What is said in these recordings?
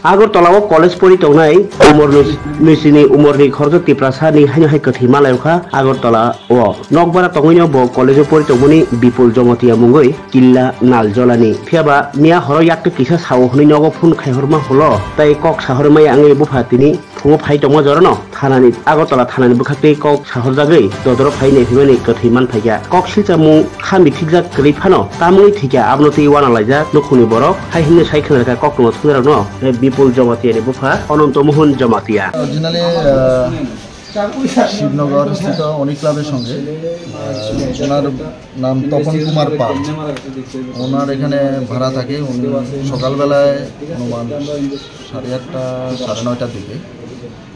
Agartala college pori tongnai umur nisini umur ni khorjoti prasani haino hai kathi malayukha Agartala o nokbara tongoino bo college pori tongmuni Bipul Jomatia mungoi killa naljolani phiaba mia horo yakte kisa sawhni nogo phun khaihorma holo tai kok sahormai angai bufatini phungo phai tongma jorno thanani Agartala thanani bukhate kok sahorjagai dodoro phai nei himani kathi man phaiga kok silchamu khami thikjak kli phano tamui thika abnoti wana laija nukhuni borok hai hinne sai khnarka kok no thungra no Bipul Jomatia ni bufa Anantomohon Jomatia originally Shibnagar স্থিত অনিক ক্লাবের সঙ্গে ওনার নাম তপন কুমার পাল ওনার এখানে ভাড়া থাকে উনি সকালবেলায় অনুমান 8:30 9:30টার দিকে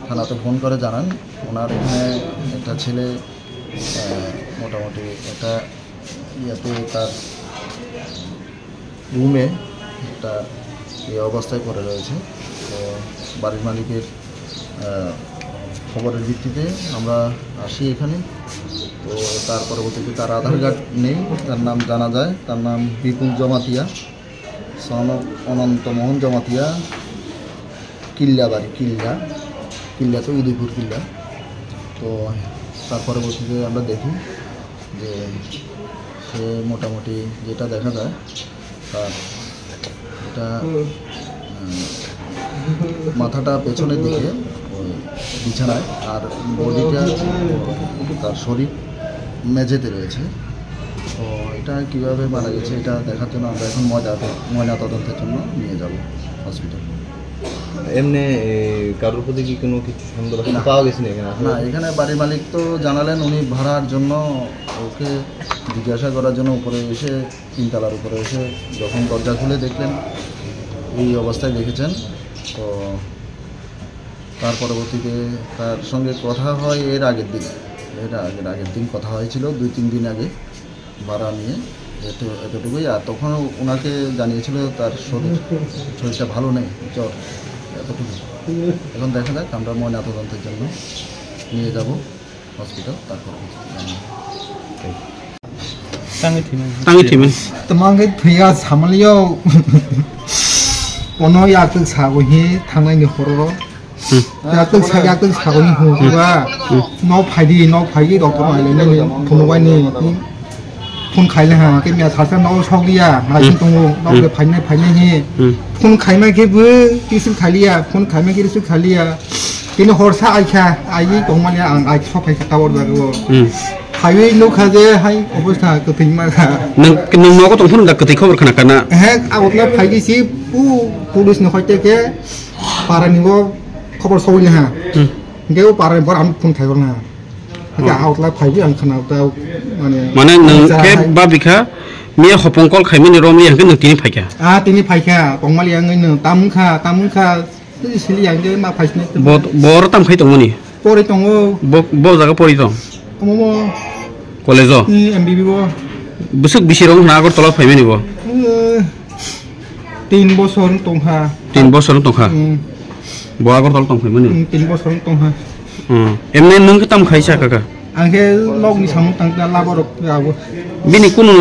থানাতে ফোন করে জানান ওনার এখানে একটা ছেলে মোটামুটি একটা ইয়াতে তার রুমে একটা এই অবস্থায় পড়ে রয়েছে তো বাড়ির মালিকের খবরের ভিত্তিতে আমরা আসি এখানে তো তার পরবর্তীতে তার আধার কার্ড নেই তার নাম জানা যায় তার নাম বিপুল জমাতিয়া সন অফ অনন্তমোহন জমাতিয়া কিল্লা বাড়ি কিল্লা তো উদয়পুর কিল্লা তো তার পরবর্তীতে আমরা দেখি যে সে মোটামুটি যেটা দেখা যায় তার এটা মাথাটা পেছনের দিকে বিছানায় আর বডিটা তার শরীর মেঝেতে রয়েছে তো এটা কীভাবে মারা গেছে এটা দেখার জন্য আমরা এখন ময়না তদন্তের জন্য নিয়ে যাব হসপিটাল। এমনি কারোর প্রতি কি কোনো কিছু সন্দেহ পাওয়া গেছে না এখানে? না, এখানে বাড়ির মালিক তো জানালেন উনি ভাড়ার জন্য ওকে জিজ্ঞাসা করার জন্য উপরে এসে 3 তলার উপরে এসে যখন দরজা খুলে দেখলেন এই অবস্থায় দেখেছেন তো তার পরবর্তীতে তার সঙ্গে কথা হয় এর আগের দিন কথা হয়েছিল 2-3 দিন আগে ভাড়া নিয়ে এতটুকুই আর তখন ওনাকে জানিয়েছিল তার শরীরটা ভালো নেই জ্বর এতটুকু এখন দেখা যাক আমরা ময়নাতদন্তের জন্য নিয়ে যাব হসপিটাল তারপর तमांगे थैया सामलियो कोनो यातु सागोहि थांनायनि हरो यातु सागोनि हुआ न फाइदि डॉक्टर आइलेनि फनबायनि फन खाइले हा के मिया सासे न सौलिया नासिन दङ न फाइनाय हे फन खाइमा केबो किसु खालिया फन खाइमा किसु खालिया किनो हरसा आइखा आइ दंमाने आं आइ सफाय खावर जागो हाईवे नो खाजे हाई अवस्था कथै मारा नों नगो दंफोर दा कथै खबर खाना काना हे आउटला फाइदि सि पुलिस न खयते के पारानिबो खबर सौइले हा गेउ पारानि बर आम फोन थाइगोना के आउटला फाइदि आं खाना दा माने नों के बाबिखा मिया हपंकल खाइमिनि रमि हांके नों तिनि फाइका तिनि फाइका दंमालि आङैनो तामुखा सिलि आंगे मा फाइसने बर ताम खाइ दंमोनि परि दङ बो जागा परि दं मोमो कलेज एमबीबी बो बुसुक बिसिरं नागर तला फाइमेनि बो 3 বছর तंहा 3 বছর तंहा बो आगर तला तंफै मोनि 3 বছর तंहा एमने नों के ताम खाइसा काका आंखे लगनि सामु तांता लाबरक आबो बिनि कुनु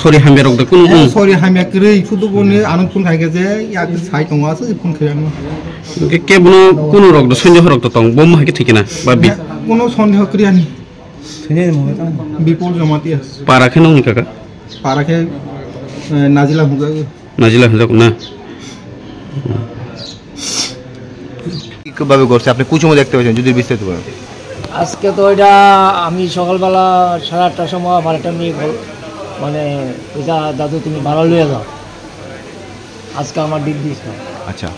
सरि हामेरक द कुनु सरि हामेया ग्रै फुदुबनि आनन फुन खाइगे जे याक साइ दंवासो फुन खायानो के बुनो कुनु रक द सन्देह रक द तं बम हाके थिकिना बा बि कुनु सन्देह क्रियानि बिपुल जमातिया पाराखे नंनि काका पाराखे नाजिला हुजागो ना কিভাবে করছে আপনি কুচুমো দেখতে পাচ্ছেন যদি বিস্তারিত বলেন। আজকে তো এটা আমি সকালবেলা 8:30টার সময় আমার একটা মেয়ে মানে এটা দাদু তুমি ভাড়া লইয়া যাও আজকে আমার ডিট দিস না আচ্ছা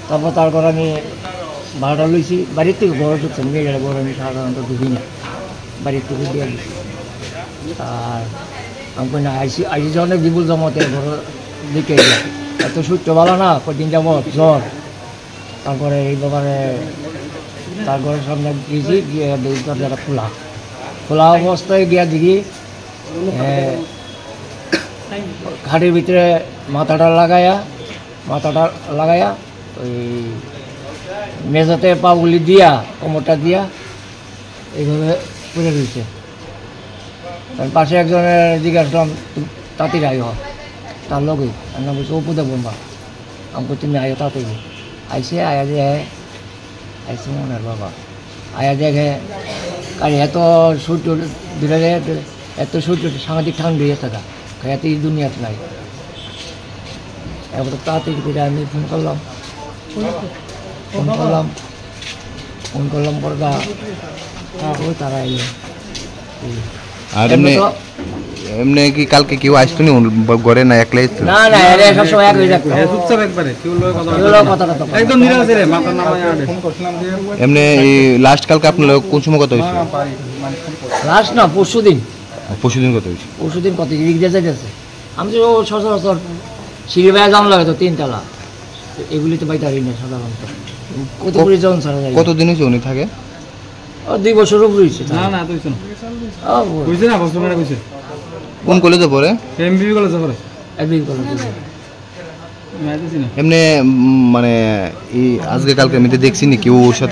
তারপর তারপর আমি ভাড়াটা লইছি বাড়ির থেকে বড় ঢুকছে মেয়েরা বড় আমি সাধারণত ঢুকি না বাড়ির থেকে দিয়ে দিচ্ছি আর আমি না আইসি অনেক বিপুল জমাতে বড় দিকে এত সূর্য ভালো না কদিন যাব জ্বর তারপরে এই ব্যাপারে তারপরে সামনে গিয়েছি গিয়ে দরজাটা খোলা অবস্থায় গিয়া দেখি খাটের ভিতরে মাথাটা লাগায়া ওই মেঝাতে পাগুলি দিয়া কোমরটা দিয়া এইভাবে পড়ে রয়েছে। পাশে একজনের জিজ্ঞাসা তাড়াতাড়ি আয় তার লগে আমি বলছি ওপদে বলবা আমাকে তুমি আয়ো তাড়াতাড়ি আইসে আয়া যে আইসে মনে বাবা আয়া দেখে কারণ এত সূর্য দূরে এত সূর্য সাংঘাতিক ঠান্ডা হয়ে থাকা এত এই দুনিয়াতে নাই এবার তাড়াতাড়ি করে আমি ফোন করলাম পরে তারা এলো আর এমনি কি কালকে কেউ আসতো নি ঘরে না একলাই আসতো? না না এরা সবসময় এক হয়ে যাচ্ছে এমনি লাস্ট কালকে আপনার কোন সময় কথা হয়েছে? লাস্ট না পরশুদিন কথা হয়েছে। পরশুদিন কত দিক দিয়ে যাইতেছে আমি তো সচরাচর সিঁড়ি বাইরে জাম লাগে তো 3 তলা এগুলি তো বাইতে পারি না সাধারণত কত করে জন ছাড়া যায়। কতদিন হয়েছে উনি থাকে? 2 বছর উপরে হয়েছে। কোন কলেজে পড়ে? এমবিবি কলেজে এমনি মানে এই আজকে কালকে আমি তো দেখছি নি কেউ ওর সাথে